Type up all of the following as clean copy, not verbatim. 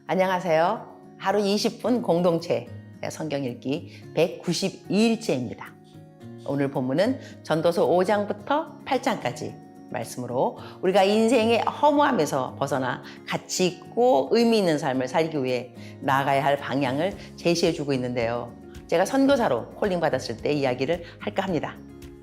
안녕하세요. 하루 20분 공동체 성경 읽기 192일째입니다. 오늘 본문은 전도서 5장부터 8장까지 말씀으로 우리가 인생의 허무함에서 벗어나 가치 있고 의미 있는 삶을 살기 위해 나아가야 할 방향을 제시해주고 있는데요. 제가 선교사로 콜링 받았을 때 이야기를 할까 합니다.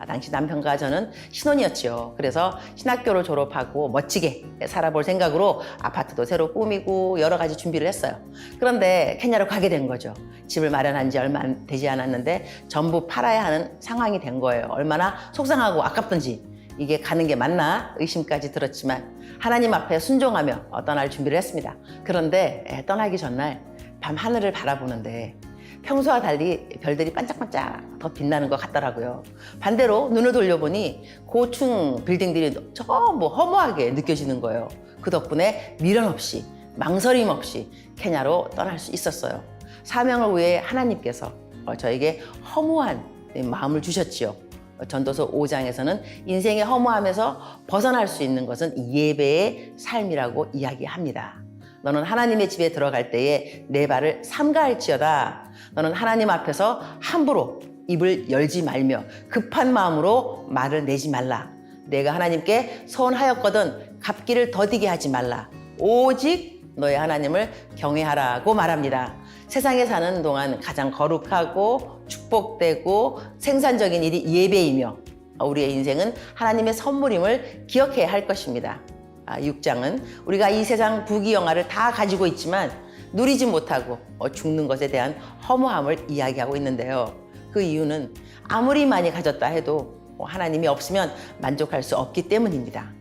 당시 남편과 저는 신혼이었지요. 그래서 신학교를 졸업하고 멋지게 살아볼 생각으로 아파트도 새로 꾸미고 여러 가지 준비를 했어요. 그런데 케냐로 가게 된 거죠. 집을 마련한 지 얼마 되지 않았는데 전부 팔아야 하는 상황이 된 거예요. 얼마나 속상하고 아깝던지 이게 가는 게 맞나 의심까지 들었지만 하나님 앞에 순종하며 떠날 준비를 했습니다. 그런데 떠나기 전날 밤 하늘을 바라보는데 평소와 달리 별들이 반짝반짝 더 빛나는 것 같더라고요. 반대로 눈을 돌려보니 고층 빌딩들이 허무하게 느껴지는 거예요. 그 덕분에 미련 없이 망설임 없이 케냐로 떠날 수 있었어요. 사명을 위해 하나님께서 저에게 허무한 마음을 주셨지요. 전도서 5장에서는 인생의 허무함에서 벗어날 수 있는 것은 예배의 삶이라고 이야기합니다. 너는 하나님의 집에 들어갈 때에 내 발을 삼가할지어다. 너는 하나님 앞에서 함부로 입을 열지 말며 급한 마음으로 말을 내지 말라. 내가 하나님께 서원하였거든 갚기를 더디게 하지 말라. 오직 너의 하나님을 경외하라고 말합니다. 세상에 사는 동안 가장 거룩하고 축복되고 생산적인 일이 예배이며 우리의 인생은 하나님의 선물임을 기억해야 할 것입니다. 6장은 우리가 이 세상 부귀영화를 다 가지고 있지만 누리지 못하고 죽는 것에 대한 허무함을 이야기하고 있는데요. 그 이유는 아무리 많이 가졌다 해도 하나님이 없으면 만족할 수 없기 때문입니다.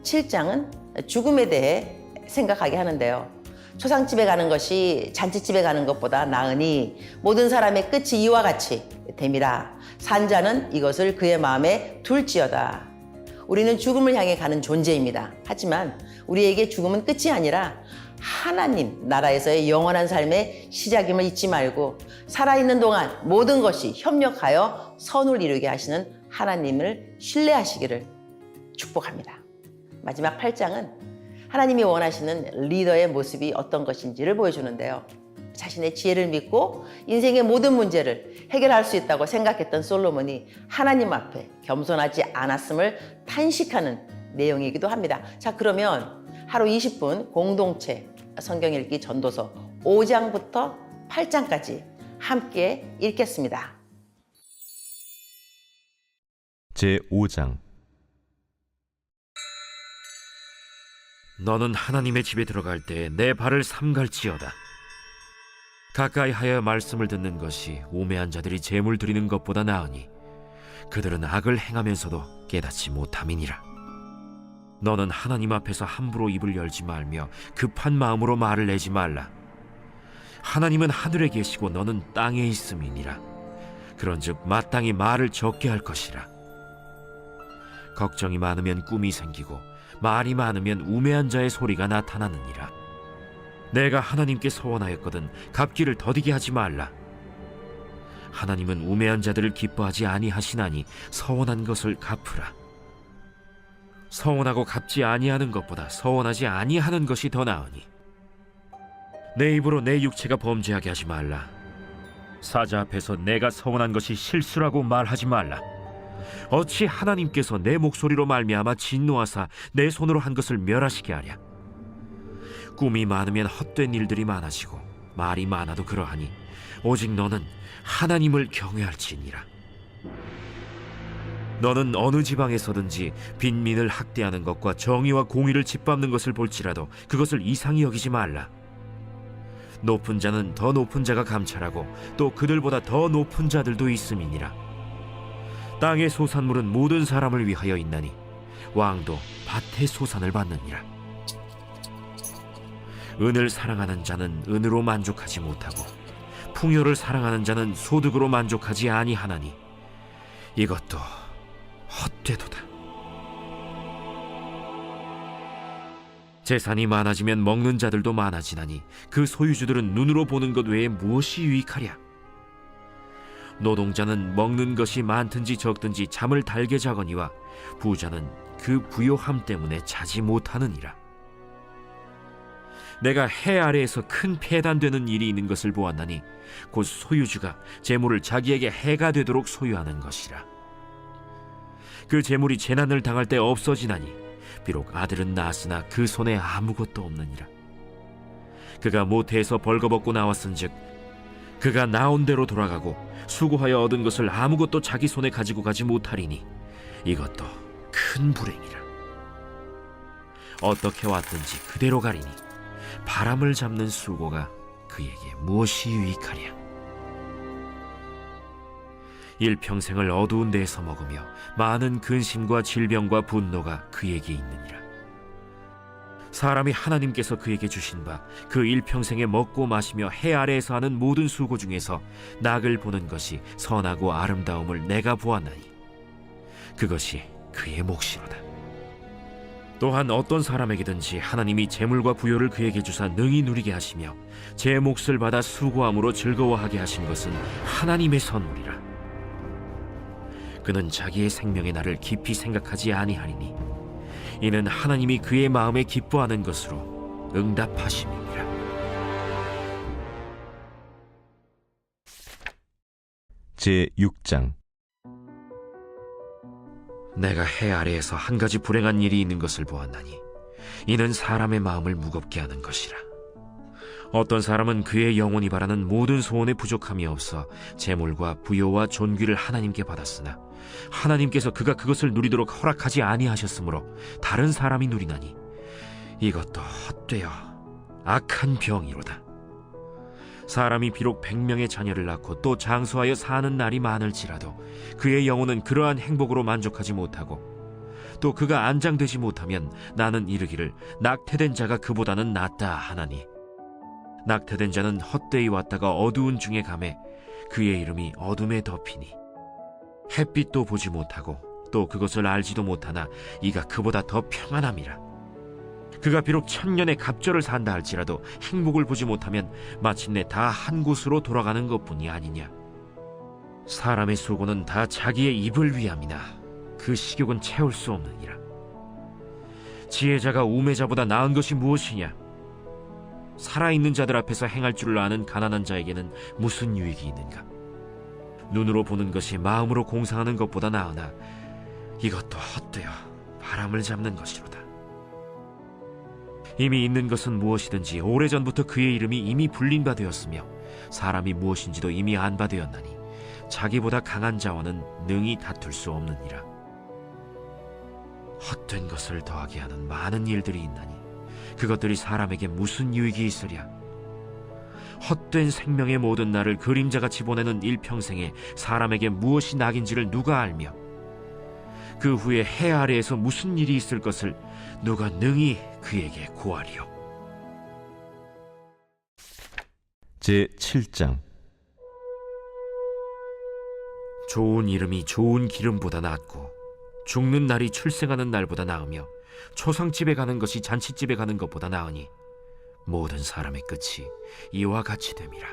7장은 죽음에 대해 생각하게 하는데요. 초상집에 가는 것이 잔치집에 가는 것보다 나으니 모든 사람의 끝이 이와 같이 됨이라. 산 자는 이것을 그의 마음에 둘지어다. 우리는 죽음을 향해 가는 존재입니다. 하지만 우리에게 죽음은 끝이 아니라 하나님 나라에서의 영원한 삶의 시작임을 잊지 말고 살아있는 동안 모든 것이 협력하여 선을 이루게 하시는 하나님을 신뢰하시기를 축복합니다. 마지막 8장은 하나님이 원하시는 리더의 모습이 어떤 것인지를 보여주는데요. 자신의 지혜를 믿고 인생의 모든 문제를 해결할 수 있다고 생각했던 솔로몬이 하나님 앞에 겸손하지 않았음을 탄식하는 내용이기도 합니다. 자, 그러면 하루 20분 공동체 성경 읽기 전도서 5장부터 8장까지 함께 읽겠습니다. 제5장. 너는 하나님의 집에 들어갈 때 내 발을 삼갈지어다. 가까이 하여 말씀을 듣는 것이 우매한 자들이 제물 드리는 것보다 나으니 그들은 악을 행하면서도 깨닫지 못함이니라. 너는 하나님 앞에서 함부로 입을 열지 말며 급한 마음으로 말을 내지 말라. 하나님은 하늘에 계시고 너는 땅에 있음이니라. 그런즉 마땅히 말을 적게 할 것이라. 걱정이 많으면 꿈이 생기고 말이 많으면 우매한 자의 소리가 나타나느니라. 내가 하나님께 서원하였거든 갚기를 더디게 하지 말라. 하나님은 우매한 자들을 기뻐하지 아니하시나니 서원한 것을 갚으라. 서원하고 갚지 아니하는 것보다 서원하지 아니하는 것이 더 나으니 내 입으로 내 육체가 범죄하게 하지 말라. 사자 앞에서 내가 서원한 것이 실수라고 말하지 말라. 어찌 하나님께서 내 목소리로 말미암아 진노하사 내 손으로 한 것을 멸하시게 하랴. 꿈이 많으면 헛된 일들이 많아지고 말이 많아도 그러하니 오직 너는 하나님을 경외할지니라. 너는 어느 지방에서든지 빈민을 학대하는 것과 정의와 공의를 짓밟는 것을 볼지라도 그것을 이상히 여기지 말라. 높은 자는 더 높은 자가 감찰하고 또 그들보다 더 높은 자들도 있음이니라. 땅의 소산물은 모든 사람을 위하여 있나니 왕도 밭의 소산을 받느니라. 은을 사랑하는 자는 은으로 만족하지 못하고 풍요를 사랑하는 자는 소득으로 만족하지 아니하나니 이것도 헛되도다. 재산이 많아지면 먹는 자들도 많아지나니 그 소유주들은 눈으로 보는 것 외에 무엇이 유익하랴. 노동자는 먹는 것이 많든지 적든지 잠을 달게 자거니와 부자는 그 부요함 때문에 자지 못하느니라. 내가 해 아래에서 큰 폐단되는 일이 있는 것을 보았나니 곧 소유주가 재물을 자기에게 해가 되도록 소유하는 것이라. 그 재물이 재난을 당할 때 없어지나니 비록 아들은 낳았으나 그 손에 아무것도 없느니라. 그가 모태에서 벌거벗고 나왔은즉 그가 나온 대로 돌아가고 수고하여 얻은 것을 아무것도 자기 손에 가지고 가지 못하리니 이것도 큰 불행이라. 어떻게 왔든지 그대로 가리니 바람을 잡는 수고가 그에게 무엇이 유익하랴. 일평생을 어두운 데에서 먹으며 많은 근심과 질병과 분노가 그에게 있느니라. 사람이 하나님께서 그에게 주신 바 그 일평생에 먹고 마시며 해 아래에서 하는 모든 수고 중에서 낙을 보는 것이 선하고 아름다움을 내가 보았나니 그것이 그의 몫이로다. 또한 어떤 사람에게든지 하나님이 재물과 부요를 그에게 주사 능히 누리게 하시며 제 몫을 받아 수고함으로 즐거워하게 하신 것은 하나님의 선물이라. 그는 자기의 생명의 날을 깊이 생각하지 아니하리니 이는 하나님이 그의 마음에 기뻐하는 것으로 응답하심이니라. 제6장 내가 해 아래에서 한 가지 불행한 일이 있는 것을 보았나니 이는 사람의 마음을 무겁게 하는 것이라. 어떤 사람은 그의 영혼이 바라는 모든 소원에 부족함이 없어 재물과 부요와 존귀를 하나님께 받았으나 하나님께서 그가 그것을 누리도록 허락하지 아니하셨으므로 다른 사람이 누리나니 이것도 헛되어 악한 병이로다. 사람이 비록 100명의 자녀를 낳고 또 장수하여 사는 날이 많을지라도 그의 영혼은 그러한 행복으로 만족하지 못하고 또 그가 안장되지 못하면 나는 이르기를 낙태된 자가 그보다는 낫다 하나니 낙태된 자는 헛되이 왔다가 어두운 중에 가매 그의 이름이 어둠에 덮이니 햇빛도 보지 못하고 또 그것을 알지도 못하나 이가 그보다 더 평안함이라. 그가 비록 1000년의 갑절을 산다 할지라도 행복을 보지 못하면 마침내 다 한 곳으로 돌아가는 것뿐이 아니냐. 사람의 수고는 다 자기의 입을 위함이나 그 식욕은 채울 수 없느니라. 지혜자가 우매자보다 나은 것이 무엇이냐. 살아있는 자들 앞에서 행할 줄을 아는 가난한 자에게는 무슨 유익이 있는가. 눈으로 보는 것이 마음으로 공상하는 것보다 나으나 이것도 헛되어 바람을 잡는 것이로다. 이미 있는 것은 무엇이든지 오래전부터 그의 이름이 이미 불린 바 되었으며 사람이 무엇인지도 이미 안 바 되었나니 자기보다 강한 자와는 능히 다툴 수 없느니라. 헛된 것을 더하게 하는 많은 일들이 있나니 그것들이 사람에게 무슨 유익이 있으랴. 헛된 생명의 모든 날을 그림자같이 보내는 일평생에 사람에게 무엇이 낙인지를 누가 알며 그 후에 해 아래에서 무슨 일이 있을 것을 누가 능히 그에게 고하리요. 제7장 좋은 이름이 좋은 기름보다 낫고 죽는 날이 출생하는 날보다 나으며 초상집에 가는 것이 잔치집에 가는 것보다 나으니 모든 사람의 끝이 이와 같이 됨이라.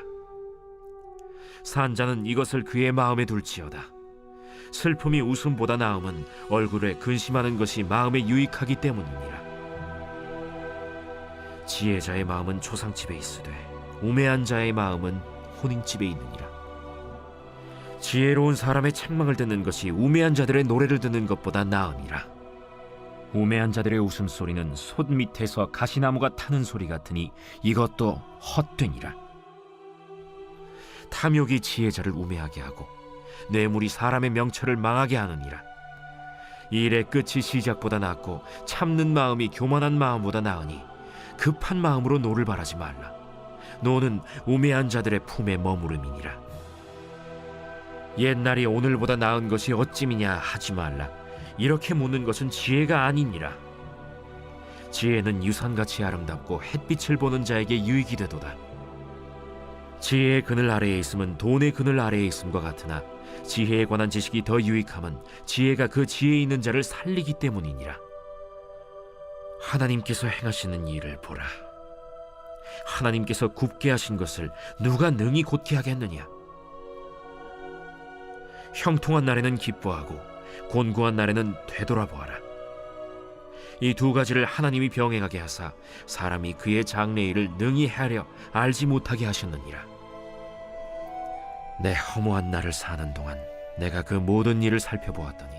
산자는 이것을 그의 마음에 둘지어다. 슬픔이 웃음보다 나음은 얼굴에 근심하는 것이 마음에 유익하기 때문이니라. 지혜자의 마음은 초상집에 있으되 우매한 자의 마음은 혼인집에 있느니라. 지혜로운 사람의 책망을 듣는 것이 우매한 자들의 노래를 듣는 것보다 나으니라. 우매한 자들의 웃음소리는 솥 밑에서 가시나무가 타는 소리 같으니 이것도 헛되니라. 탐욕이 지혜자를 우매하게 하고 뇌물이 사람의 명철을 망하게 하느니라. 일의 끝이 시작보다 낫고 참는 마음이 교만한 마음보다 나으니 급한 마음으로 노를 바라지 말라. 노는 우매한 자들의 품에 머무름이니라. 옛날이 오늘보다 나은 것이 어찌미냐 하지 말라. 이렇게 묻는 것은 지혜가 아니니라. 지혜는 유산같이 아름답고 햇빛을 보는 자에게 유익이 되도다. 지혜의 그늘 아래에 있음은 돈의 그늘 아래에 있음과 같으나 지혜에 관한 지식이 더 유익함은 지혜가 그 지혜에 있는 자를 살리기 때문이니라. 하나님께서 행하시는 일을 보라. 하나님께서 굽게 하신 것을 누가 능히 곧게 하겠느냐. 형통한 날에는 기뻐하고 곤고한 날에는 되돌아보아라. 이 두 가지를 하나님이 병행하게 하사 사람이 그의 장래일을 능히 헤아려 알지 못하게 하셨느니라. 내 허무한 날을 사는 동안 내가 그 모든 일을 살펴보았더니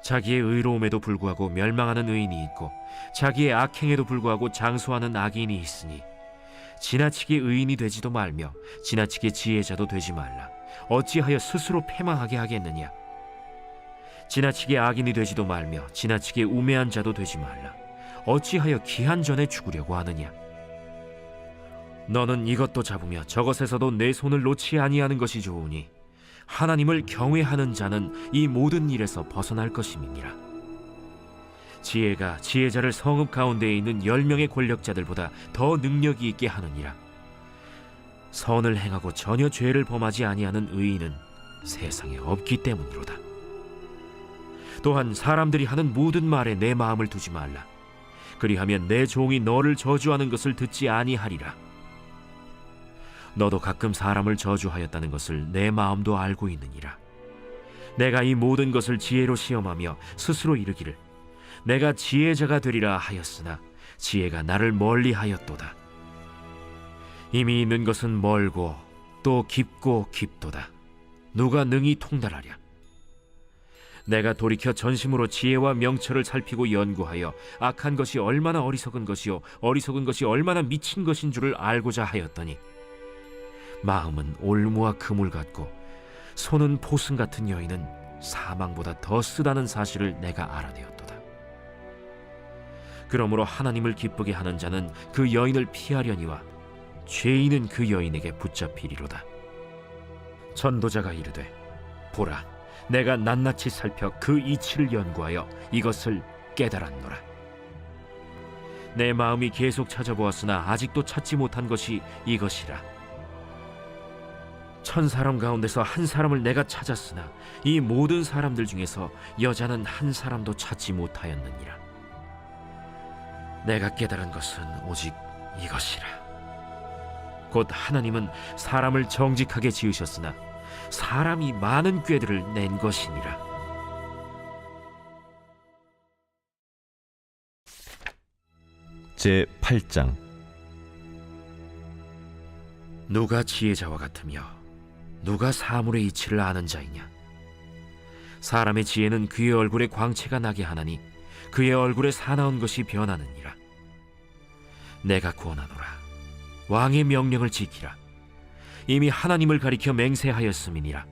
자기의 의로움에도 불구하고 멸망하는 의인이 있고 자기의 악행에도 불구하고 장수하는 악인이 있으니 지나치게 의인이 되지도 말며 지나치게 지혜자도 되지 말라. 어찌하여 스스로 패망하게 하겠느냐. 지나치게 악인이 되지도 말며 지나치게 우매한 자도 되지 말라. 어찌하여 기한 전에 죽으려고 하느냐. 너는 이것도 잡으며 저것에서도 내 손을 놓지 아니하는 것이 좋으니 하나님을 경외하는 자는 이 모든 일에서 벗어날 것임이니라. 지혜가 지혜자를 성읍 가운데에 있는 10명의 권력자들보다 더 능력이 있게 하느니라. 선을 행하고 전혀 죄를 범하지 아니하는 의인은 세상에 없기 때문이로다. 또한 사람들이 하는 모든 말에 내 마음을 두지 말라. 그리하면 내 종이 너를 저주하는 것을 듣지 아니하리라. 너도 가끔 사람을 저주하였다는 것을 내 마음도 알고 있느니라. 내가 이 모든 것을 지혜로 시험하며 스스로 이르기를 내가 지혜자가 되리라 하였으나 지혜가 나를 멀리하였도다. 이미 있는 것은 멀고 또 깊고 깊도다. 누가 능히 통달하랴. 내가 돌이켜 전심으로 지혜와 명철을 살피고 연구하여 악한 것이 얼마나 어리석은 것이요 어리석은 것이 얼마나 미친 것인 줄을 알고자 하였더니 마음은 올무와 그물 같고 손은 포승 같은 여인은 사망보다 더 쓰다는 사실을 내가 알아내었도다. 그러므로 하나님을 기쁘게 하는 자는 그 여인을 피하려니와 죄인은 그 여인에게 붙잡히리로다. 전도자가 이르되 보라, 내가 낱낱이 살펴 그 이치를 연구하여 이것을 깨달았노라. 내 마음이 계속 찾아보았으나 아직도 찾지 못한 것이 이것이라. 1000사람 가운데서 한 사람을 내가 찾았으나 이 모든 사람들 중에서 여자는 한 사람도 찾지 못하였느니라. 내가 깨달은 것은 오직 이것이라. 곧 하나님은 사람을 정직하게 지으셨으나 사람이 많은 꾀들을 낸 것이니라. 제 8장. 누가 지혜자와 같으며 누가 사물의 이치를 아는 자이냐. 사람의 지혜는 그의 얼굴에 광채가 나게 하나니 그의 얼굴에 사나운 것이 변하느니라. 내가 구원하노라. 왕의 명령을 지키라. 이미 하나님을 가리켜 맹세하였음이니라.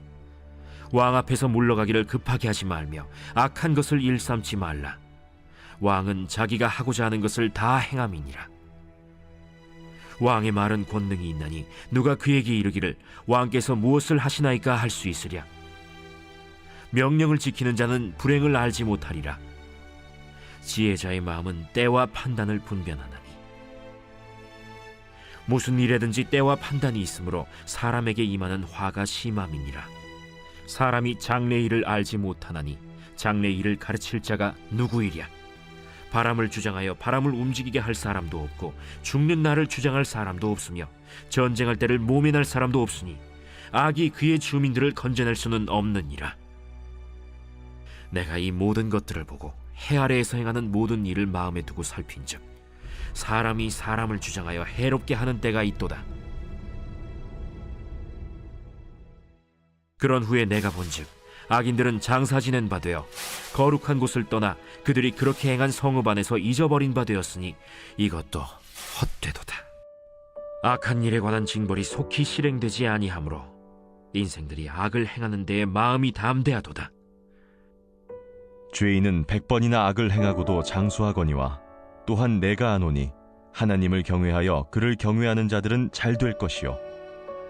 왕 앞에서 물러가기를 급하게 하지 말며 악한 것을 일삼지 말라. 왕은 자기가 하고자 하는 것을 다 행함이니라. 왕의 말은 권능이 있나니 누가 그에게 이르기를 왕께서 무엇을 하시나이까 할 수 있으랴. 명령을 지키는 자는 불행을 알지 못하리라. 지혜자의 마음은 때와 판단을 분별하나니 무슨 일에든지 때와 판단이 있으므로 사람에게 임하는 화가 심함이니라. 사람이 장래일을 알지 못하나니 장래일을 가르칠 자가 누구이랴. 바람을 주장하여 바람을 움직이게 할 사람도 없고 죽는 날을 주장할 사람도 없으며 전쟁할 때를 모면할 사람도 없으니 악이 그의 주민들을 건져낼 수는 없느니라. 내가 이 모든 것들을 보고 해 아래에서 행하는 모든 일을 마음에 두고 살핀즉 사람이 사람을 주장하여 해롭게 하는 때가 있도다. 그런 후에 내가 본즉 악인들은 장사 지낸 바 되어 거룩한 곳을 떠나 그들이 그렇게 행한 성읍 안에서 잊어버린 바 되었으니 이것도 헛되도다. 악한 일에 관한 징벌이 속히 실행되지 아니하므로 인생들이 악을 행하는 데에 마음이 담대하도다. 죄인은 100번이나 악을 행하고도 장수하거니와 또한 내가 아노니 하나님을 경외하여 그를 경외하는 자들은 잘 될 것이요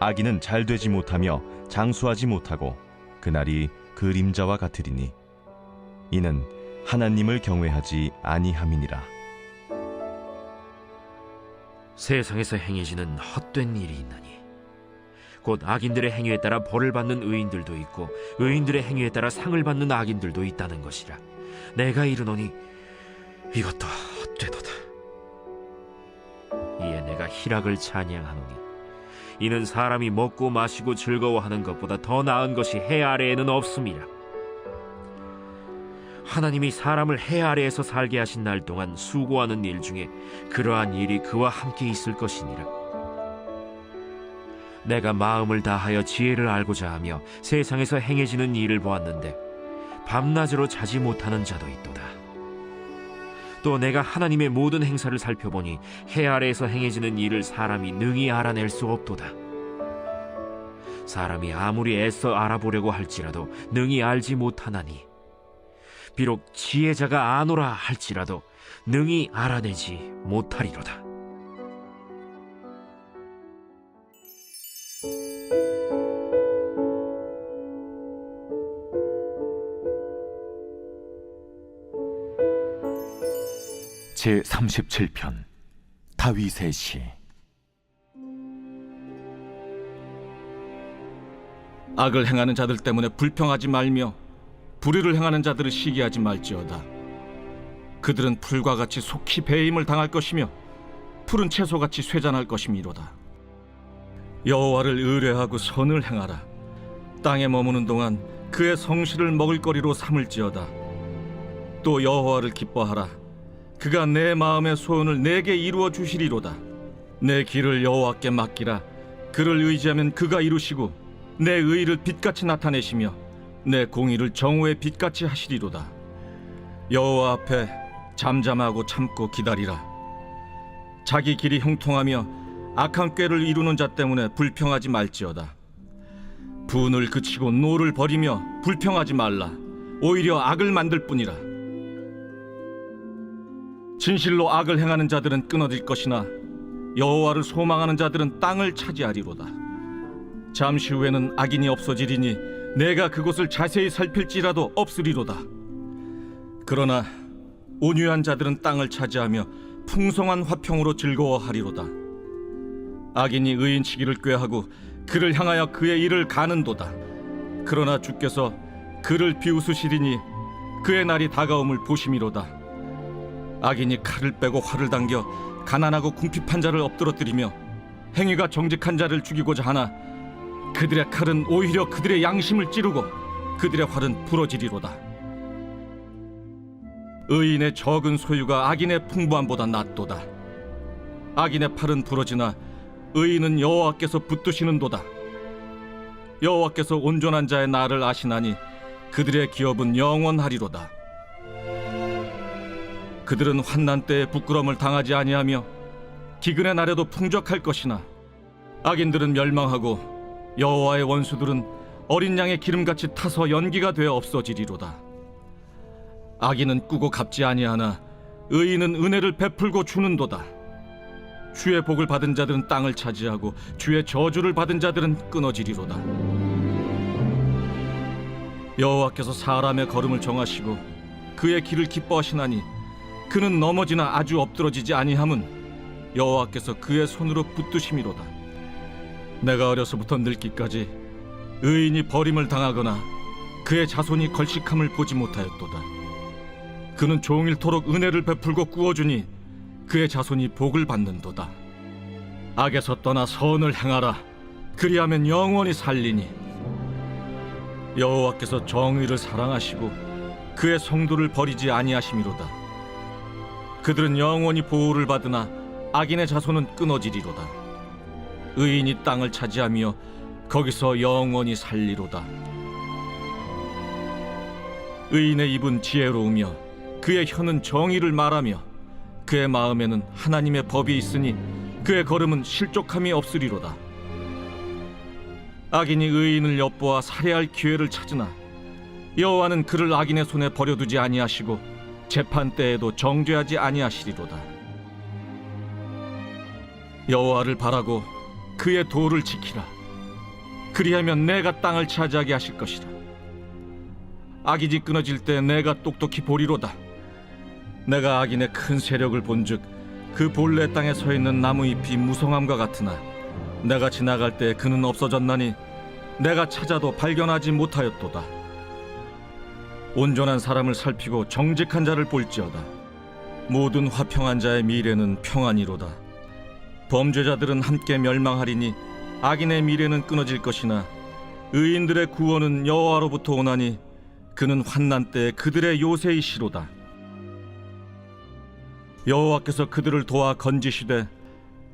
악인은 잘 되지 못하며 장수하지 못하고 그날이 그림자와 같으리니 이는 하나님을 경외하지 아니함이니라. 세상에서 행해지는 헛된 일이 있나니 곧 악인들의 행위에 따라 벌을 받는 의인들도 있고 의인들의 행위에 따라 상을 받는 악인들도 있다는 것이라. 내가 이르노니 이것도 헛되도다. 이에 내가 희락을 찬양하노니 이는 사람이 먹고 마시고 즐거워하는 것보다 더 나은 것이 해 아래에는 없음이라. 하나님이 사람을 해 아래에서 살게 하신 날 동안 수고하는 일 중에 그러한 일이 그와 함께 있을 것이니라. 내가 마음을 다하여 지혜를 알고자 하며 세상에서 행해지는 일을 보았는데 밤낮으로 자지 못하는 자도 있도다. 또 내가 하나님의 모든 행사를 살펴보니 해 아래에서 행해지는 일을 사람이 능히 알아낼 수 없도다. 사람이 아무리 애써 알아보려고 할지라도 능히 알지 못하나니 비록 지혜자가 아노라 할지라도 능히 알아내지 못하리로다. 제37편 다윗의 시. 악을 행하는 자들 때문에 불평하지 말며 불의를 행하는 자들을 시기하지 말지어다. 그들은 풀과 같이 속히 배임을 당할 것이며 푸른 채소같이 쇠잔할 것이미로다. 여호와를 의뢰하고 선을 행하라. 땅에 머무는 동안 그의 성실을 먹을거리로 삼을지어다. 또 여호와를 기뻐하라. 그가 내 마음의 소원을 내게 이루어 주시리로다. 내 길을 여호와께 맡기라. 그를 의지하면 그가 이루시고 내 의를 빛같이 나타내시며 내 공의를 정오의 빛같이 하시리로다. 여호와 앞에 잠잠하고 참고 기다리라. 자기 길이 형통하며 악한 꾀를 이루는 자 때문에 불평하지 말지어다. 분을 그치고 노를 버리며 불평하지 말라. 오히려 악을 만들 뿐이라. 진실로 악을 행하는 자들은 끊어질 것이나 여호와를 소망하는 자들은 땅을 차지하리로다. 잠시 후에는 악인이 없어지리니 내가 그곳을 자세히 살필지라도 없으리로다. 그러나 온유한 자들은 땅을 차지하며 풍성한 화평으로 즐거워하리로다. 악인이 의인치기를 꾀하고 그를 향하여 그의 일을 가는도다. 그러나 주께서 그를 비웃으시리니 그의 날이 다가옴을 보심이로다. 악인이 칼을 빼고 활을 당겨 가난하고 궁핍한 자를 엎드러뜨리며 행위가 정직한 자를 죽이고자 하나 그들의 칼은 오히려 그들의 양심을 찌르고 그들의 활은 부러지리로다. 의인의 적은 소유가 악인의 풍부함보다 낫도다. 악인의 팔은 부러지나 의인은 여호와께서 붙드시는도다. 여호와께서 온전한 자의 날을 아시나니 그들의 기업은 영원하리로다. 그들은 환난 때에 부끄러움을 당하지 아니하며 기근의 날에도 풍족할 것이나 악인들은 멸망하고 여호와의 원수들은 어린 양의 기름같이 타서 연기가 되어 없어지리로다. 악인은 꾸고 갚지 아니하나 의인은 은혜를 베풀고 주는도다. 주의 복을 받은 자들은 땅을 차지하고 주의 저주를 받은 자들은 끊어지리로다. 여호와께서 사람의 걸음을 정하시고 그의 길을 기뻐하시나니 그는 넘어지나 아주 엎드러지지 아니함은 여호와께서 그의 손으로 붙드심이로다. 내가 어려서부터 늙기까지 의인이 버림을 당하거나 그의 자손이 걸식함을 보지 못하였도다. 그는 종일토록 은혜를 베풀고 꾸어주니 그의 자손이 복을 받는도다. 악에서 떠나 선을 행하라. 그리하면 영원히 살리니 여호와께서 정의를 사랑하시고 그의 성도를 버리지 아니하심이로다. 그들은 영원히 보호를 받으나 악인의 자손은 끊어지리로다. 의인이 땅을 차지하며 거기서 영원히 살리로다. 의인의 입은 지혜로우며 그의 혀는 정의를 말하며 그의 마음에는 하나님의 법이 있으니 그의 걸음은 실족함이 없으리로다. 악인이 의인을 엿보아 살해할 기회를 찾으나 여호와는 그를 악인의 손에 버려두지 아니하시고 재판 때에도 정죄하지 아니하시리로다. 여호와를 바라고 그의 도를 지키라. 그리하면 내가 땅을 차지하게 하실 것이라. 악인이 끊어질 때 내가 똑똑히 보리로다. 내가 악인의 큰 세력을 본즉 그 본래 땅에 서 있는 나무잎이 무성함과 같으나 내가 지나갈 때 그는 없어졌나니 내가 찾아도 발견하지 못하였도다. 온전한 사람을 살피고 정직한 자를 볼지어다. 모든 화평한 자의 미래는 평안이로다. 범죄자들은 함께 멸망하리니 악인의 미래는 끊어질 것이나 의인들의 구원은 여호와로부터 오나니 그는 환난 때에 그들의 요새이시로다. 여호와께서 그들을 도와 건지시되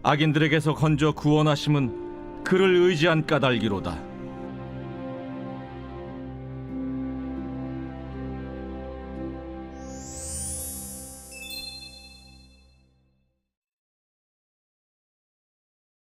악인들에게서 건져 구원하심은 그를 의지한 까닭이로다.